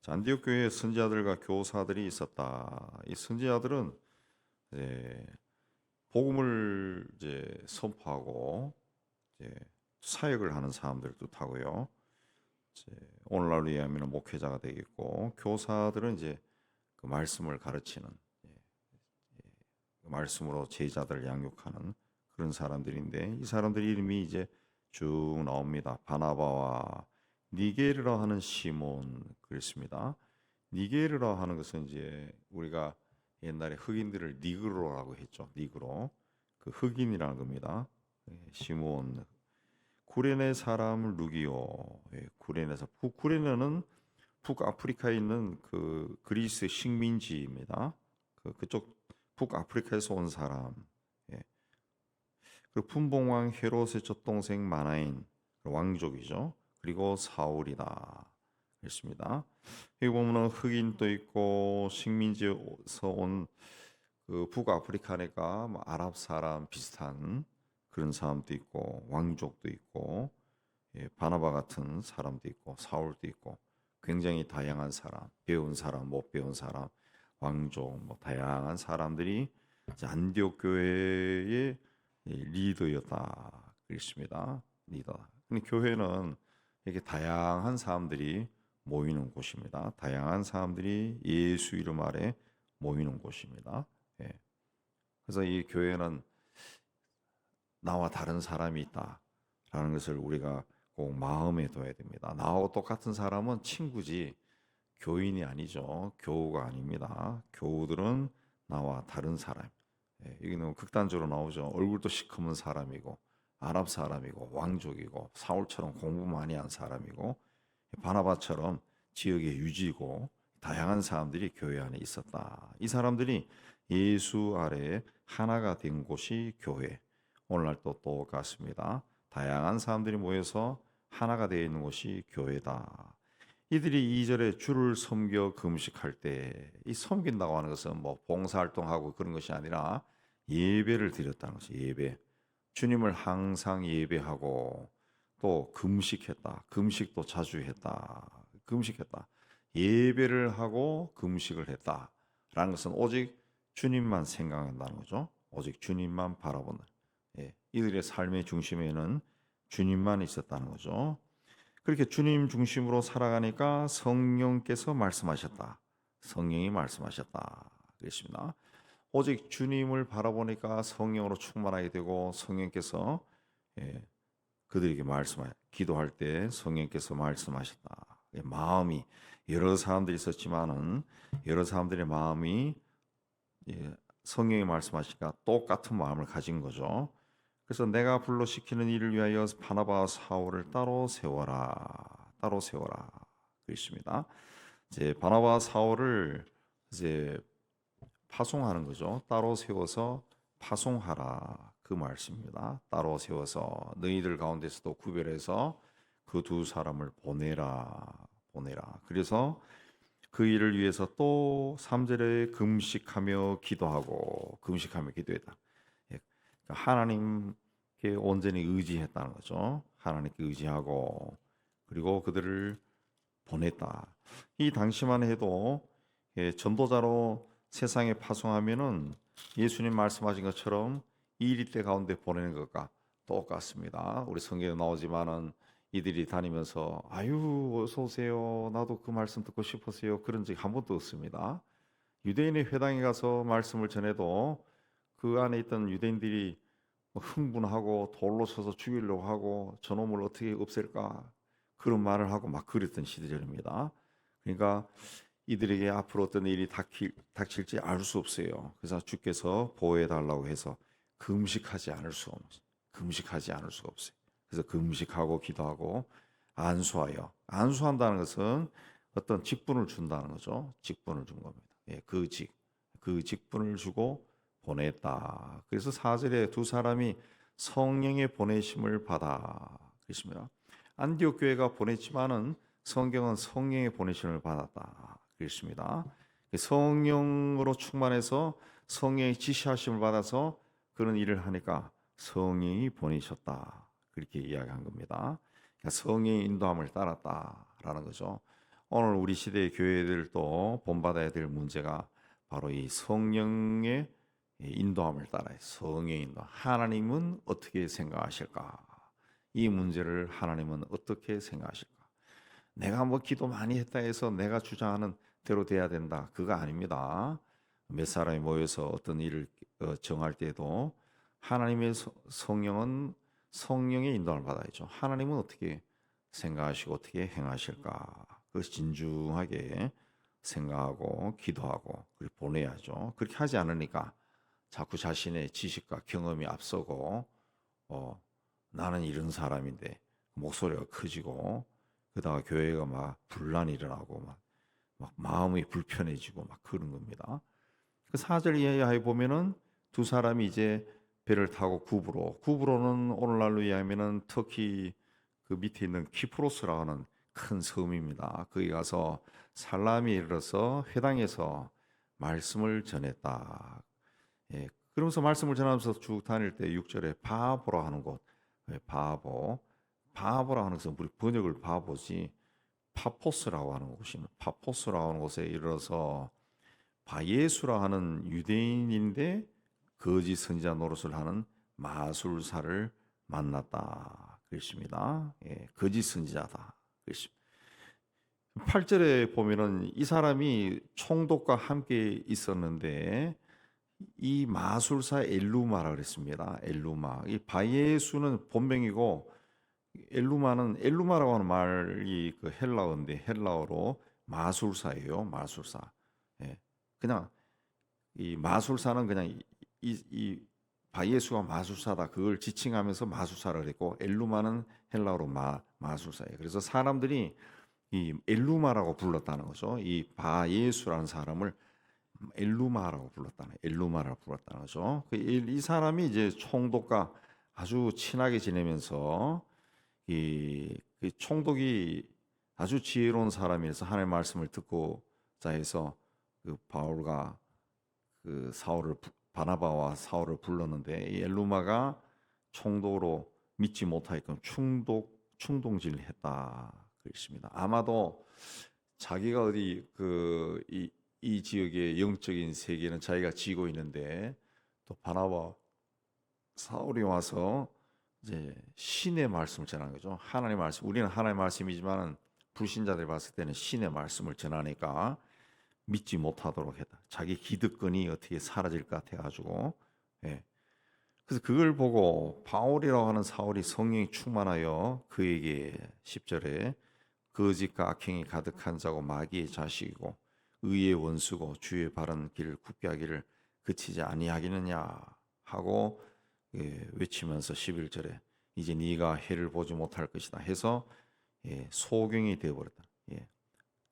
안디옥 교회에 선지자들과 교사들이 있었다. 이 선지자들은 이제 복음을 이제 선포하고 이제 사역을 하는 사람들 뜻하고요. 이제 오늘날로 이해하면 목회자가 되겠고, 교사들은 이제 그 말씀을 가르치는, 예, 그 말씀으로 제자들을 양육하는 그런 사람들인데, 이 사람들 이름이 이제 쭉 나옵니다. 바나바와 니게르라 하는 시몬 그랬습니다. 니게르라 하는 것은 이제 우리가 옛날에 흑인들을 니그로라고 했죠. 니그로. 그 흑인이라는 겁니다. 시몬. 구레네 사람 루기오. 구레네에서 구레네는 북아프리카에 있는 그 그리스 식민지입니다. 그쪽 북아프리카에서 온 사람. 예. 그 분봉왕 헤롯의 젖동생 마나인 왕족이죠. 그리고 사울이다. 그렇습니다. 여기 보면 흑인도 있고 식민지에서 온 그 북아프리카니까 뭐 아랍 사람 비슷한 그런 사람도 있고 왕족도 있고 바나바 같은 사람도 있고 사울도 있고 굉장히 다양한 사람, 배운 사람, 못 배운 사람, 왕족, 뭐 다양한 사람들이 안디옥 교회의 리더였다 그랬습니다. 리더. 근데 교회는 이렇게 다양한 사람들이 모이는 곳입니다. 다양한 사람들이 예수 이름 아래 모이는 곳입니다. 예. 그래서 이 교회는 나와 다른 사람이 있다라는 것을 우리가 꼭 마음에 둬야 됩니다. 나하고 똑같은 사람은 친구지 교인이 아니죠. 교우가 아닙니다. 교우들은 나와 다른 사람. 여기 너무 극단적으로 나오죠. 얼굴도 시커먼 사람이고 아랍 사람이고 왕족이고 사울처럼 공부 많이 한 사람이고 바나바처럼 지역의 유지고 다양한 사람들이 교회 안에 있었다. 이 사람들이 예수 아래에 하나가 된 곳이 교회. 오늘날도 똑같습니다. 다양한 사람들이 모여서 하나가 되어 있는 곳이 교회다. 이들이 2절에 주를 섬겨 금식할 때 이 섬긴다고 하는 것은 뭐 봉사활동하고 그런 것이 아니라 예배를 드렸다는 것이 예배. 주님을 항상 예배하고 또 금식했다. 금식도 자주 했다. 금식했다. 예배를 하고 금식을 했다라는 것은 오직 주님만 생각한다는 거죠. 오직 주님만 바라보는. 이들의 삶의 중심에는 주님만 있었다는 거죠. 그렇게 주님 중심으로 살아가니까 성령께서 말씀하셨다. 성령이 말씀하셨다. 그랬습니다. 오직 주님을 바라보니까 성령으로 충만하게 되고 성령께서 그들에게 기도할 때 성령께서 말씀하셨다. 마음이 여러 사람들이 있었지만은 여러 사람들의 마음이 성령이 말씀하시니까 똑같은 마음을 가진 거죠. 그래서 내가 불러 시키는 일을 위하여 바나바와 사울을 따로 세워라. 따로 세워라. 그렇습니다. 이제 바나바와 사울을 이제 파송하는 거죠. 따로 세워서 파송하라. 그 말씀입니다. 따로 세워서 너희들 가운데서도 구별해서 그 두 사람을 보내라. 보내라. 그래서 그 일을 위해서 또 3절에 금식하며 기도하고 금식하며 기도했다. 하나님께 온전히 의지했다는 거죠. 하나님께 의지하고 그리고 그들을 보냈다. 이 당시만 해도 전도자로 세상에 파송하면은 예수님 말씀하신 것처럼 이 때 가운데 보내는 것과 똑같습니다. 우리 성경에 나오지만은 이들이 다니면서 아유 어서 오세요. 나도 그 말씀 듣고 싶으세요. 그런 적이 한 번도 없습니다. 유대인의 회당에 가서 말씀을 전해도 그 안에 있던 유대인들이 흥분하고 돌로 쳐서 죽이려고 하고 저놈을 어떻게 없앨까 그런 말을 하고 막 그랬던 시절입니다. 그러니까 이들에게 앞으로 어떤 일이 닥칠지 알 수 없어요. 그래서 주께서 보호해 달라고 해서 금식하지 않을 수가 없어요. 그래서 금식하고 기도하고 안수한다는 것은 어떤 직분을 준다는 거죠. 직분을 준 겁니다. 그 직분을 주고 보냈다. 그래서 4절에 두 사람이 성령의 보내심을 받아 그랬습니다. 안디옥 교회가 보냈지만은 성경은 성령의 보내심을 받았다. 그랬습니다. 성령으로 충만해서 성령의 지시하심을 받아서 그런 일을 하니까 성령이 보내셨다. 그렇게 이야기한 겁니다. 그러니까 성령의 인도함을 따랐다라는 거죠. 오늘 우리 시대의 교회들도 본받아야 될 문제가 바로 이 성령의 인도함을 따라요. 성령의 인도. 하나님은 어떻게 생각하실까? 이 문제를 하나님은 어떻게 생각하실까? 내가 뭐 기도 많이 했다 해서 내가 주장하는 대로 돼야 된다. 그거 아닙니다. 몇 사람이 모여서 어떤 일을 정할 때도 하나님의 성령은 성령의 인도를 받아야죠. 하나님은 어떻게 생각하시고 어떻게 행하실까? 그 진중하게 생각하고 기도하고 그리고 보내야죠. 그렇게 하지 않으니까 자꾸 자신의 지식과 경험이 앞서고 나는 이런 사람인데 목소리가 커지고 그러다가 교회가 막 분란이 일어나고 막 마음이 불편해지고 막 그런 겁니다. 그 4절 이하에 보면은 두 사람이 이제 배를 타고 구브로는 오늘날로 이야기하면은 터키 그 밑에 있는 키프로스라고 하는 큰 섬입니다. 거기 가서 살람이 이르러서 회당에서 말씀을 전했다. 예, 그러면서 말씀을 전하면서 쭉 다닐 때 6절에 바보라 하는 곳, 바보라 하는 것은 우리 번역을 바보지 파포스라고 하는 곳이면 파포스라고 하는 곳에 이르러서 바예수라 하는 유대인인데 거짓 선지자 노릇을 하는 마술사를 만났다. 그랬습니다. 예, 거짓 선지자다. 그랬습니다. 8절에 보면은 이 사람이 총독과 함께 있었는데 이 마술사 엘루마라 그랬습니다. 엘루마. 이 바예수는 본명이고 엘루마라고 하는 말이 그 헬라어인데 헬라어로 마술사예요. 마술사. 예. 그냥 이 마술사는 그냥 이 바예수가 마술사다. 그걸 지칭하면서 마술사를 그랬고 엘루마는 헬라어로 마술사예요. 그래서 사람들이 이 엘루마라고 불렀다는 거죠. 이 바예수라는 사람을 엘루마라고 불렀다는 거죠. 이 사람이 이제 총독과 아주 친하게 지내면서 그 총독이 아주 지혜로운 사람이라서 하나님의 말씀을 듣고자 해서 그 바울과 그 바나바와 사울을 불렀는데 이 엘루마가 총독으로 믿지 못하게끔 충동질했다 그랬습니다. 아마도 자기가 어디 이 지역의 영적인 세계는 자기가 지고 있는데 또 바나바 사울이 와서 이제 신의 말씀을 전하는 거죠. 하나님의 말씀. 우리는 하나님의 말씀이지만 불신자들이 봤을 때는 신의 말씀을 전하니까 믿지 못하도록 했다. 자기 기득권이 어떻게 사라질 것 같아가지고. 예. 그래서 그걸 보고 바울이라고 하는 사울이 성령이 충만하여 그에게 10절에 거짓과 악행이 가득한 자고 마귀의 자식이고 의의 원수고 주의 바른 길을 굽게 하기를 그치지 아니하겠느냐 하고 외치면서 11절에 이제 네가 해를 보지 못할 것이다 해서 소경이 되어버렸다.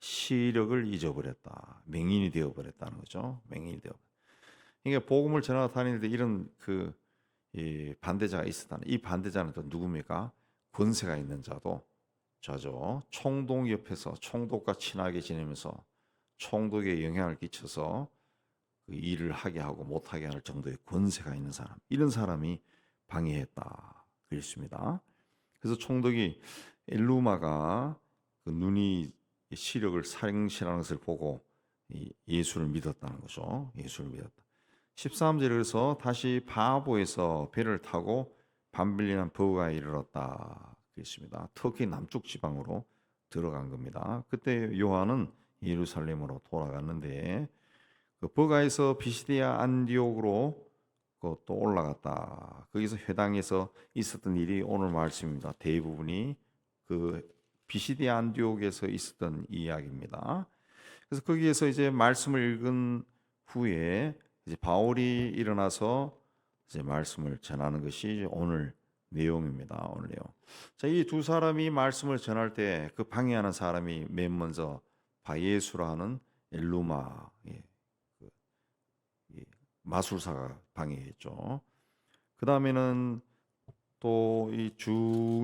시력을 잊어버렸다. 맹인이 되어버렸다는 거죠. 맹인이 되어. 그러니까 복음을 전하고 다니는데 이런 반대자가 있었다는. 이 반대자는 또 누굽니까? 권세가 있는 자죠. 총독 옆에서 총독과 친하게 지내면서 총독에 영향을 끼쳐서 그 일을 하게 하고 못하게 할 정도의 권세가 있는 사람. 이런 사람이 방해했다. 그랬습니다. 그래서 총독이 엘루마가 그 눈이 시력을 상실하는 것을 보고 예수를 믿었다는 거죠. 예수를 믿었다. 13절에 그래서 다시 바보에서 배를 타고 밤빌리는 버가에 이르렀다. 그랬습니다. 터키 남쪽 지방으로 들어간 겁니다. 그때 요한은 예루살렘으로 돌아갔는데 그 버가에서 비시디아 안디옥으로 또 올라갔다. 거기서 회당에서 있었던 일이 오늘 말씀입니다. 대부분이 그 비시디아 안디옥에서 있었던 이야기입니다. 그래서 거기에서 이제 말씀을 읽은 후에 이제 바울이 일어나서 이제 말씀을 전하는 것이 오늘 내용입니다. 오늘 내용. 자, 이 두 사람이 말씀을 전할 때 그 방해하는 사람이 맨 먼저 바예수라는 엘루마 마술사가 방해했죠. 그 다음에는 또 이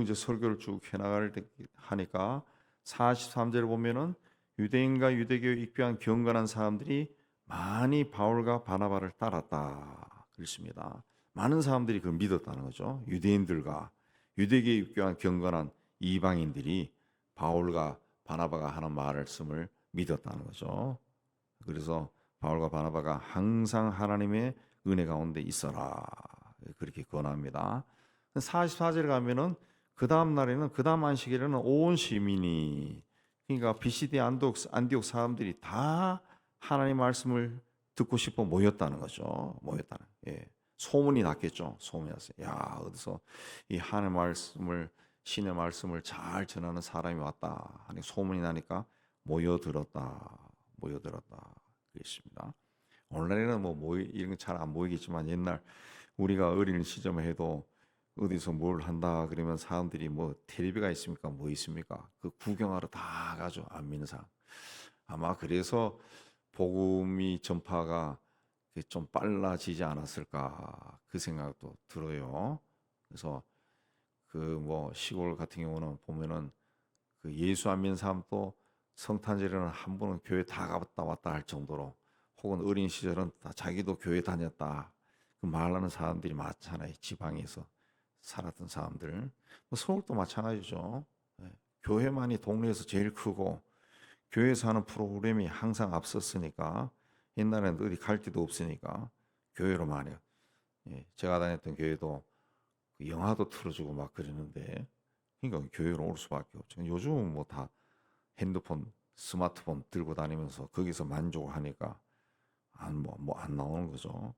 이제 설교를 쭉 해나갈 때 하니까 43절을 보면은 유대인과 유대교에 입교한 경건한 사람들이 많이 바울과 바나바를 따랐다 그랬습니다. 많은 사람들이 그걸 믿었다는 거죠. 유대인들과 유대교에 입교한 경건한 이방인들이 바울과 바나바가 하는 말씀을 믿었다는 거죠. 그래서 바울과 바나바가 항상 하나님의 은혜 가운데 있어라 그렇게 권합니다. 44절에 가면은 그 다음 날에는 그 다음 안식일에는 온 시민이 그러니까 BCD 안디옥 사람들이 다 하나님 말씀을 듣고 싶어 모였다는 거죠. 모였다는. 예. 소문이 났겠죠. 소문이 났어요. 야, 어디서 이 하나님 말씀을 신의 말씀을 잘 전하는 사람이 왔다. 하니 소문이 나니까 모여들었다. 모여들었다. 그랬습니다. 오늘날에는 뭐 이런 거 잘 안 보이겠지만 옛날 우리가 어린 시절에 해도 어디서 뭘 한다 그러면 사람들이 뭐 텔레비가 있습니까? 뭐 있습니까? 그 구경하러 다 가죠. 안 믿는 사람. 아마 그래서 복음이 전파가 좀 빨라지지 않았을까 그 생각도 들어요. 그래서 그 뭐 시골 같은 경우는 보면은 그 예수 안 믿는 사람도 성탄절에는 한 번은 교회 다 갔다 왔다 할 정도로 혹은 어린 시절은 다 자기도 교회 다녔다 그 말하는 사람들이 많잖아요. 지방에서 살았던 사람들. 뭐 서울도 마찬가지죠. 예. 교회만이 동네에서 제일 크고 교회에서 하는 프로그램이 항상 앞섰으니까 옛날에는 어디 갈 데도 없으니까 교회로 많이 예. 제가 다녔던 교회도 그 영화도 틀어주고 막 그러는데 그러니까 교회로 올 수밖에 없죠. 요즘은 뭐 다 핸드폰, 스마트폰 들고 다니면서 거기서 만족을 하니까 안 나오는 거죠.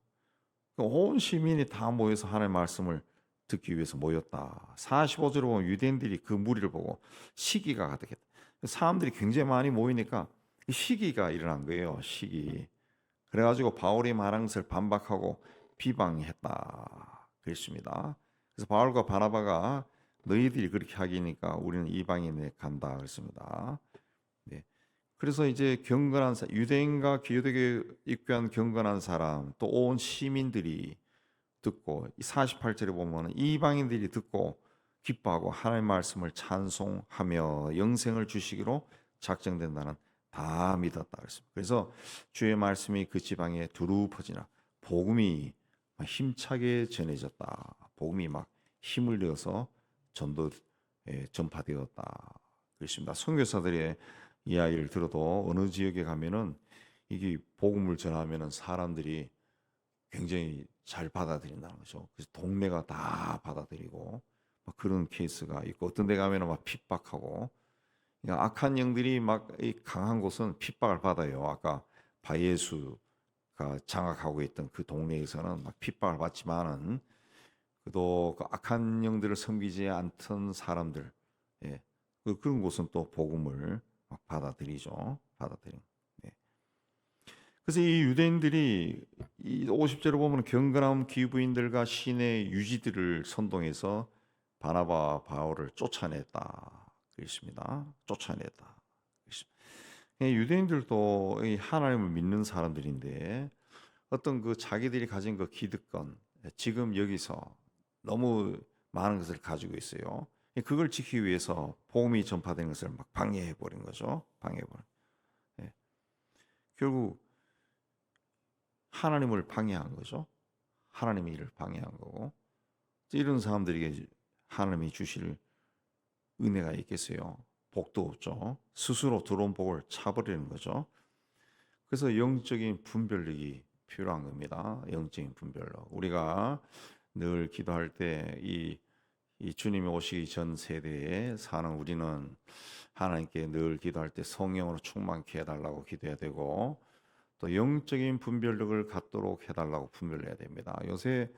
온 시민이 다 모여서 하나님의 말씀을 듣기 위해서 모였다. 45절에 보면 유대인들이 그 무리를 보고 시기가 가득했다. 사람들이 굉장히 많이 모이니까 시기가 일어난 거예요. 시기. 그래가지고 바울이 말한 것을 반박하고 비방했다. 그랬습니다. 그래서 바울과 바나바가 너희들이 그렇게 하기니까 우리는 이방인에 간다. 그랬습니다. 네. 그래서 이제 경건한 유대인과 기독교에 입교한 경건한 사람 또 온 시민들이 듣고 48절에 보면 이방인들이 듣고 기뻐하고 하나님의 말씀을 찬송하며 영생을 주시기로 작정된다는 다 믿었다 그랬습니다. 그래서 주의 말씀이 그 지방에 두루 퍼지나 복음이 힘차게 전해졌다. 복음이 막 힘을 내어서 전파되었다. 그렇습니다. 선교사들의 이야기를 들어도 어느 지역에 가면은 이게 복음을 전하면은 사람들이 굉장히 잘 받아들인다는 거죠. 그래서 동네가 다 받아들이고 막 그런 케이스가 있고 어떤 데 가면은 막 핍박하고 그러니까 악한 영들이 막 이 강한 곳은 핍박을 받아요. 아까 바예수가 장악하고 있던 그 동네에서는 막 핍박을 받지만은 그래도 그 악한 영들을 섬기지 않던 사람들 예. 그런 곳은 또 복음을 막 받아들이죠. 받아들인. 예. 그래서 이 유대인들이 이 50절을 보면 경건한 기부인들과 신의 유지들을 선동해서 바나바 바울을 쫓아냈다. 그렇습니다. 쫓아냈다. 유대인들도 이 하나님을 믿는 사람들인데 어떤 그 자기들이 가진 그 기득권 지금 여기서 너무 많은 것을 가지고 있어요. 그걸 지키기 위해서 복음이 전파되는 것을 막 방해해 버린 거죠. 방해해 버린. 예. 결국 하나님을 방해한 거죠. 하나님의 일을 방해한 거고 이런 사람들에게 하나님이 주실 은혜가 있겠어요. 복도 없죠. 스스로 들어온 복을 차버리는 거죠. 그래서 영적인 분별력이 필요한 겁니다. 영적인 분별력. 우리가 늘 기도할 때 이 주님이 오시기 전 세대에 사는 우리는 하나님께 늘 기도할 때 성령으로 충만케 해달라고 기도해야 되고 또 영적인 분별력을 갖도록 해달라고 분별해야 됩니다. 요새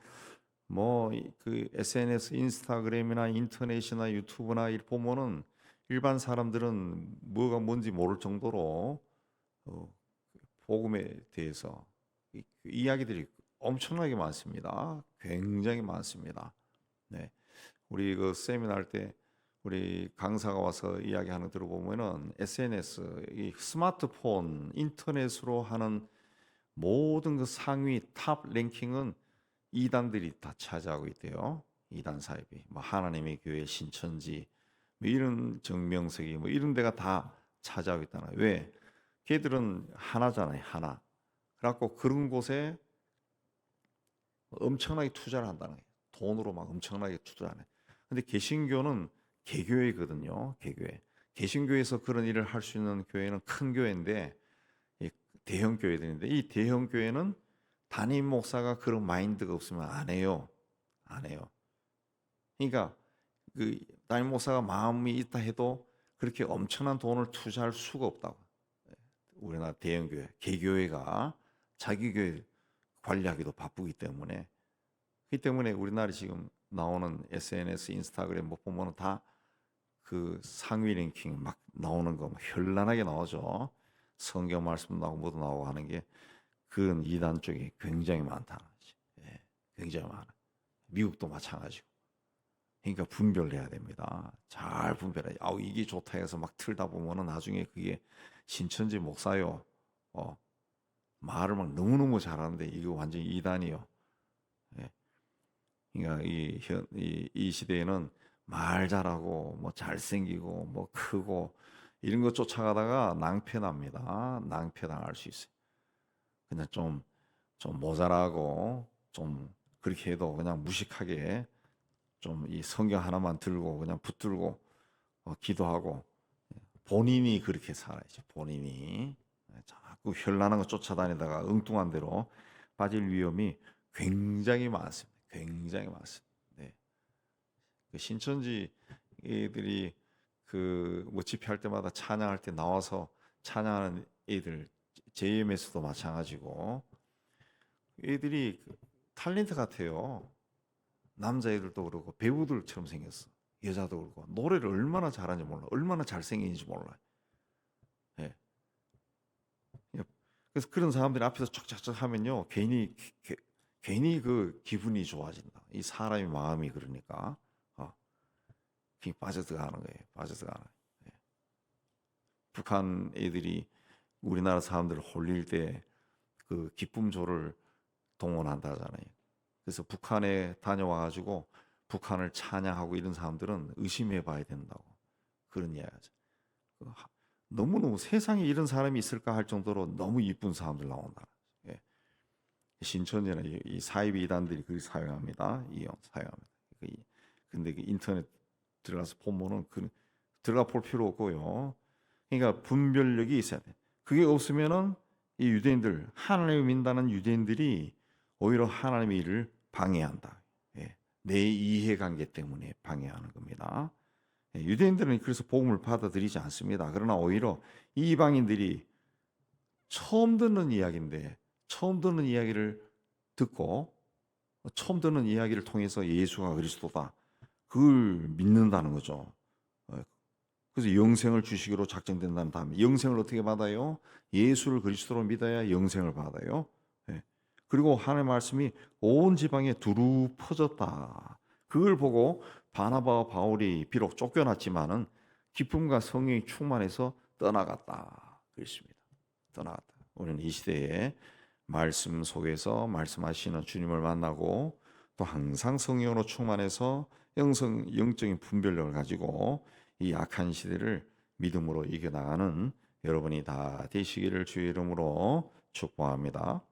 뭐 그 SNS, 인스타그램이나 인터넷이나 유튜브나 이 보면은 일반 사람들은 뭐가 뭔지 모를 정도로 복음에 대해서 이야기들이 엄청나게 많습니다. 굉장히 많습니다. 네. 우리 그 세미나 할 때 우리 강사가 와서 이야기하는 거 들어보면은 SNS, 이 스마트폰, 인터넷으로 하는 모든 그 상위 탑 랭킹은 이단들이 다 차지하고 있대요. 이단 사이비, 뭐 하나님의 교회, 신천지, 뭐 이런 정명석이 뭐 이런 데가 다 차지하고 있다는 거예요. 왜? 걔들은 하나잖아요, 하나. 그래갖고 그런 곳에 엄청나게 투자를 한다는 거예요. 돈으로 막 엄청나게 투자하네. 근데 개신교는 개교회거든요. 개교회. 개신교에서 그런 일을 할 수 있는 교회는 큰 교회인데, 이 대형 교회들인데, 이 대형 교회는 담임 목사가 그런 마인드가 없으면 안 해요. 안 해요. 그러니까 그 담임 목사가 마음이 있다 해도 그렇게 엄청난 돈을 투자할 수가 없다고. 우리나라 대형 교회, 개교회가 자기 교회 관리하기도 바쁘기 때문에, 그렇기 때문에 우리나라 지금 나오는 SNS, 인스타그램 뭐 보면은 다 그 상위 랭킹 막 나오는 거 현란하게 나오죠. 성경 말씀 나오고 뭐도 나오고 하는 게 그런 이단 쪽이 굉장히 많다. 예, 굉장히 많아. 미국도 마찬가지고. 그러니까 분별해야 됩니다. 잘 분별해. 이게 좋다 해서 막 틀다 보면은 나중에 그게 신천지 목사요. 말을 막 너무너무 잘하는데 이거 완전 이단이요. 예. 그러니까 이 시대에는 말 잘하고 뭐 잘생기고 뭐 크고 이런 거 쫓아가다가 낭패납니다. 낭패당할 수 있어요. 그냥 좀 모자라고 좀 그렇게 해도 그냥 무식하게 좀 이 성경 하나만 들고 그냥 붙들고 기도하고 본인이 그렇게 살아야죠. 본인이 자꾸 현란한 거 쫓아다니다가 엉뚱한 대로 빠질 위험이 굉장히 많습니다. 굉장히 많습니다. 네. 그 신천지 애들이 그 뭐 집회할 때마다 찬양할 때 나와서 찬양하는 애들 JMS도 마찬가지고 애들이 탤런트 같아요. 남자애들도 그러고 배우들처럼 생겼어. 여자도 그렇고 노래를 얼마나 잘하는지 몰라. 얼마나 잘생긴지 몰라. 예. 그래서 그런 사람들이 앞에서 쫙쫙쫙 하면요 괜히 그 기분이 좋아진다. 이 사람의 마음이 그러니까 그게 빠져들어가는 거예요. 빠져들어가는 거예요. 예. 북한 애들이 우리나라 사람들을 홀릴 때 그 기쁨조를 동원한다잖아요. 그래서 북한에 다녀와가지고 북한을 찬양하고 이런 사람들은 의심해봐야 된다고 그런 이야기하죠. 너무너무 세상에 이런 사람이 있을까 할 정도로 너무 이쁜 사람들 나온다. 예. 신천지나 이 사이비 이단들이 그렇게 사용합니다. 사용합니다. 근데 그 인터넷 들어가서 보면은 들어가 볼 필요 없고요. 그러니까 분별력이 있어야 돼. 그게 없으면은 이 유대인들 하나님을 믿는다는 유대인들이 오히려 하나님의 일을 방해한다. 예. 내 이해관계 때문에 방해하는 겁니다. 예. 유대인들은 그래서 복음을 받아들이지 않습니다. 그러나 오히려 이방인들이 처음 듣는 이야기인데 처음 듣는 이야기를 듣고 처음 듣는 이야기를 통해서 예수가 그리스도다. 그걸 믿는다는 거죠. 그래서 영생을 주시기로 작정된다는 다음에 영생을 어떻게 받아요? 예수를 그리스도로 믿어야 영생을 받아요. 예. 그리고 하나님의 말씀이 온 지방에 두루 퍼졌다. 그걸 보고 바나바와 바울이 비록 쫓겨났지만은 기쁨과 성령이 충만해서 떠나갔다. 그렇습니다. 떠나갔다. 우리는 이 시대에 말씀 속에서 말씀하시는 주님을 만나고 또 항상 성령으로 충만해서 영적인 분별력을 가지고 이 악한 시대를 믿음으로 이겨나가는 여러분이 다 되시기를 주의 이름으로 축복합니다.